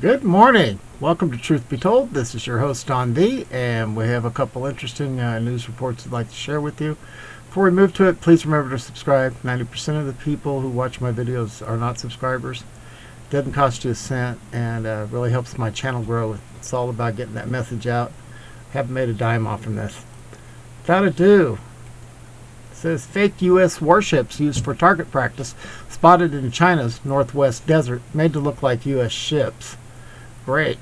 Good morning. Welcome to Truth Be Told. This is your host, Don D, and we have a couple interesting news reports I'd like to share with you. Before we move to it, please remember to subscribe. 90% of the people who watch my videos are not subscribers. It doesn't cost you a cent and really helps my channel grow. It's all about getting that message out. Haven't made a dime off from this. Without ado, it says fake U.S. warships used for target practice spotted in China's northwest desert made to look like U.S. ships. Great.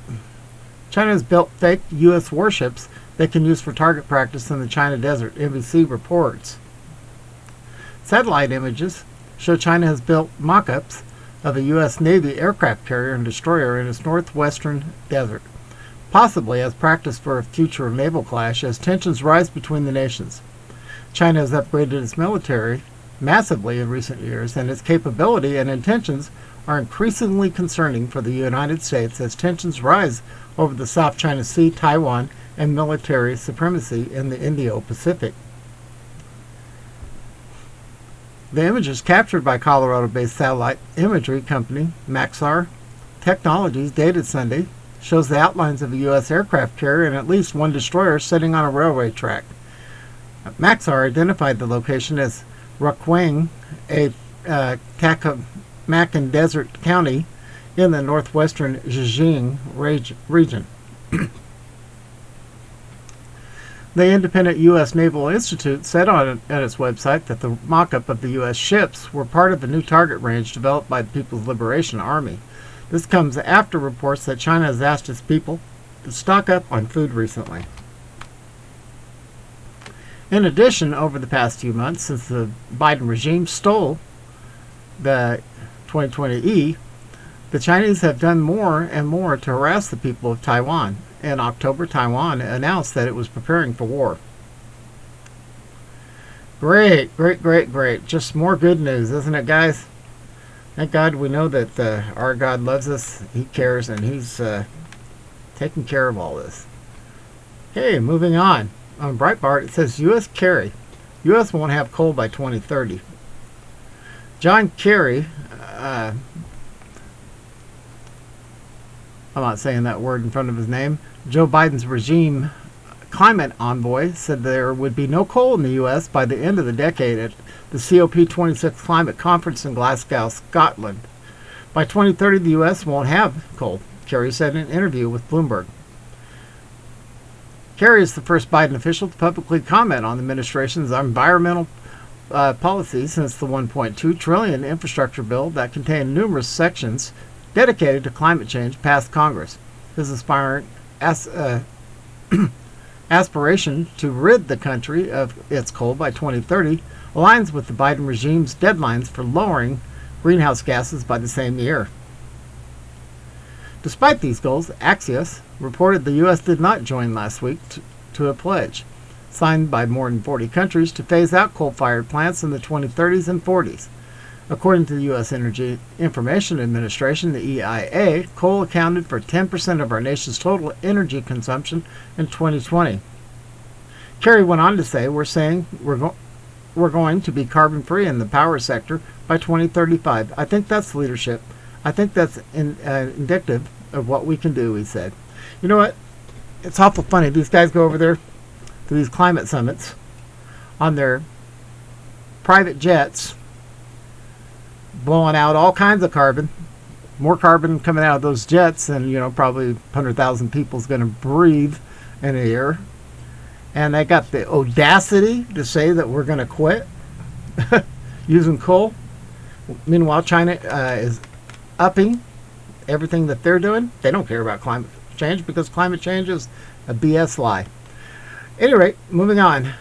China has built fake U.S. warships they can use for target practice in the China desert, NBC reports. Satellite images show China has built mock-ups of a U.S. Navy aircraft carrier and destroyer in its northwestern desert, possibly as practice for a future naval clash as tensions rise between the nations. China has upgraded its military massively in recent years, and its capability and intentions are increasingly concerning for the United States as tensions rise over the South China Sea, Taiwan, and military supremacy in the Indo-Pacific. The images captured by Colorado-based satellite imagery company Maxar Technologies, dated Sunday, shows the outlines of a U.S. aircraft carrier and at least one destroyer sitting on a railway track. Maxar identified the location as Rukwang, a Tacamacan Desert County in the northwestern Zhejiang region. The independent U.S. Naval Institute said at its website that the mock-up of the U.S. ships were part of a new target range developed by the People's Liberation Army. This comes after reports that China has asked its people to stock up on food recently. In addition, over the past few months, since the Biden regime stole the 2020E, the Chinese have done more and more to harass the people of Taiwan. In October, Taiwan announced that it was preparing for war. Great. Just more good news, isn't it, guys? Thank God we know that our God loves us, He cares, and He's taking care of all this. Okay, moving on. On Breitbart, it says U.S. Kerry. U.S. won't have coal by 2030. John Kerry, I'm not saying that word in front of his name, Joe Biden's regime climate envoy, said there would be no coal in the U.S. by the end of the decade at the COP26 climate conference in Glasgow, Scotland. By 2030, the U.S. won't have coal, Kerry said in an interview with Bloomberg. Kerry is the first Biden official to publicly comment on the administration's environmental policy since the $1.2 trillion infrastructure bill that contained numerous sections dedicated to climate change passed Congress. His aspiration to rid the country of its coal by 2030 aligns with the Biden regime's deadlines for lowering greenhouse gases by the same year. Despite these goals, Axios reported the U.S. did not join last week to a pledge signed by more than 40 countries to phase out coal-fired plants in the 2030s and 40s. According to the U.S. Energy Information Administration, the EIA, coal accounted for 10% of our nation's total energy consumption in 2020. Kerry went on to say, we're going to be carbon-free in the power sector by 2035. I think that's leadership. I think that's indicative of what we can do, he said. You know what? It's awful funny. These guys go over there to these climate summits on their private jets, blowing out all kinds of carbon, more carbon coming out of those jets than, probably 100,000 people is going to breathe in a year. And they got the audacity to say that we're going to quit using coal. Meanwhile, China is upping everything that they're doing. They don't care about climate change because climate change is a BS lie. At any rate, moving on.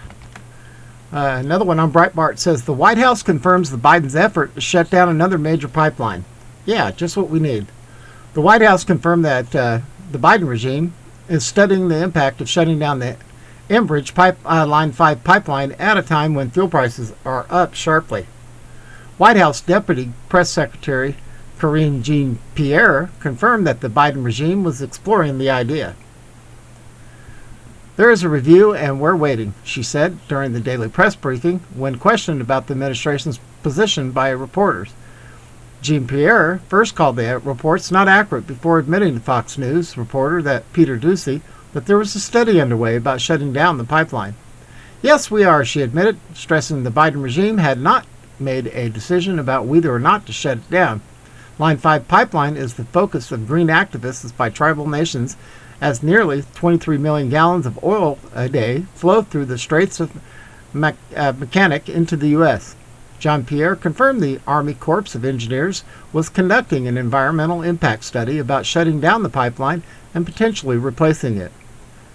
Another one on Breitbart says the White House confirms the Biden's effort to shut down another major pipeline. Yeah, just what we need. The White House confirmed that the Biden regime is studying the impact of shutting down the Embridge Line 5 pipeline at a time when fuel prices are up sharply. White House Deputy Press Secretary Karine Jean-Pierre confirmed that the Biden regime was exploring the idea. There is a review and we're waiting, she said during the daily press briefing when questioned about the administration's position by reporters. Jean-Pierre first called the reports not accurate before admitting to Fox News reporter Peter Doocy that there was a study underway about shutting down the pipeline. Yes, we are, she admitted, stressing the Biden regime had not made a decision about whether or not to shut it down. Line 5 pipeline is the focus of green activists by tribal nations, as nearly 23 million gallons of oil a day flow through the Straits of Mechanic into the U.S. Jean-Pierre confirmed the Army Corps of Engineers was conducting an environmental impact study about shutting down the pipeline and potentially replacing it.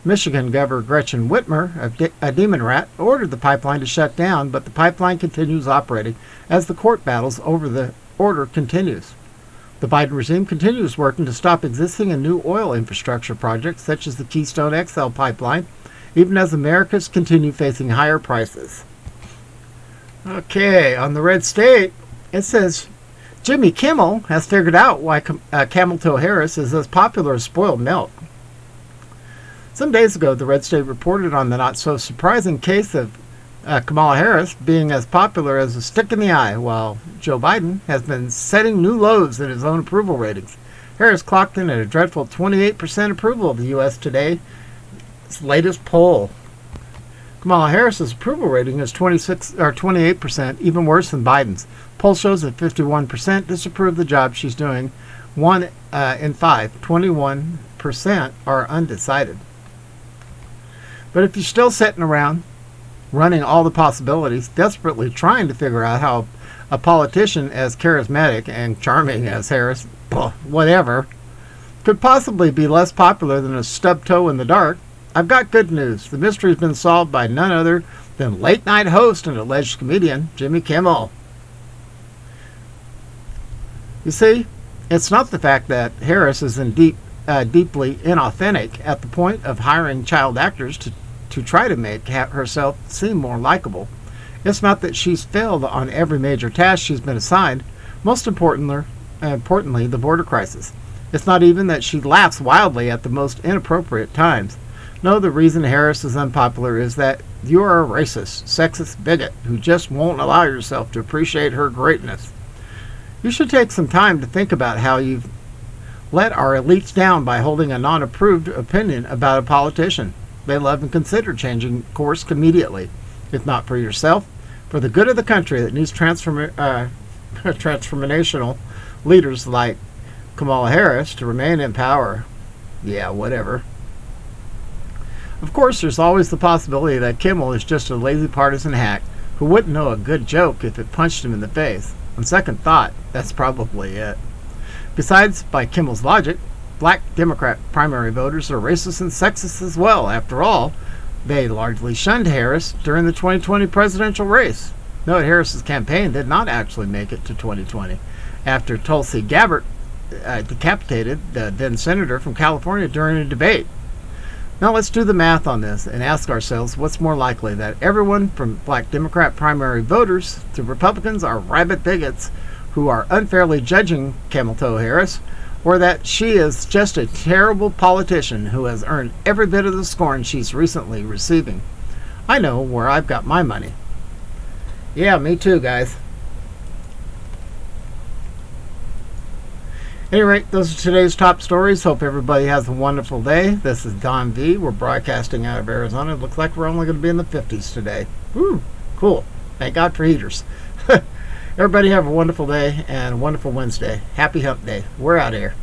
Michigan Governor Gretchen Whitmer, a demon rat, ordered the pipeline to shut down, but the pipeline continues operating as the court battles over the order continues. The Biden regime continues working to stop existing and new oil infrastructure projects such as the Keystone XL pipeline, even as Americans continue facing higher prices. Okay, on the red state, it says Jimmy Kimmel has figured out why Kamala Harris is as popular as spoiled milk. Some days ago, the red state reported on the not-so-surprising case of Kamala Harris being as popular as a stick in the eye, while Joe Biden has been setting new lows in his own approval ratings. Harris clocked in at a dreadful 28% approval of the U.S. Today's latest poll. Kamala Harris's approval rating is 28%, even worse than Biden's. Poll shows that 51% disapprove the job she's doing. 1 in 5, 21%, are undecided. But if you're still sitting around, running all the possibilities, desperately trying to figure out how a politician as charismatic and charming as Harris, whatever, could possibly be less popular than a stub toe in the dark, I've got good news. The mystery has been solved by none other than late-night host and alleged comedian Jimmy Kimmel. You see, it's not the fact that Harris is deeply inauthentic at the point of hiring child actors to try to make herself seem more likable. It's not that she's failed on every major task she's been assigned, most importantly, the border crisis. It's not even that she laughs wildly at the most inappropriate times. No, the reason Harris is unpopular is that you are a racist, sexist bigot who just won't allow yourself to appreciate her greatness. You should take some time to think about how you've let our elites down by holding a non-approved opinion about a politician. They love and consider changing course immediately, if not for yourself, for the good of the country that needs transformational leaders like Kamala Harris to remain in power. Yeah, whatever. Of course, there's always the possibility that Kimmel is just a lazy partisan hack who wouldn't know a good joke if it punched him in the face. On second thought, that's probably it. Besides, by Kimmel's logic, black Democrat primary voters are racist and sexist as well. After all, they largely shunned Harris during the 2020 presidential race. Note Harris's campaign did not actually make it to 2020 after Tulsi Gabbard decapitated the then senator from California during a debate. Now let's do the math on this and ask ourselves what's more likely, that everyone from black Democrat primary voters to Republicans are rabid bigots who are unfairly judging Kamala Harris, or that she is just a terrible politician who has earned every bit of the scorn she's recently receiving. I know where I've got my money. Yeah, me too, guys. At any rate, those are today's top stories. Hope everybody has a wonderful day. This is Don V. We're broadcasting out of Arizona. It looks like we're only going to be in the 50s today. Woo, cool. Thank God for heaters. Everybody have a wonderful day and a wonderful Wednesday. Happy Hump Day. We're out of here.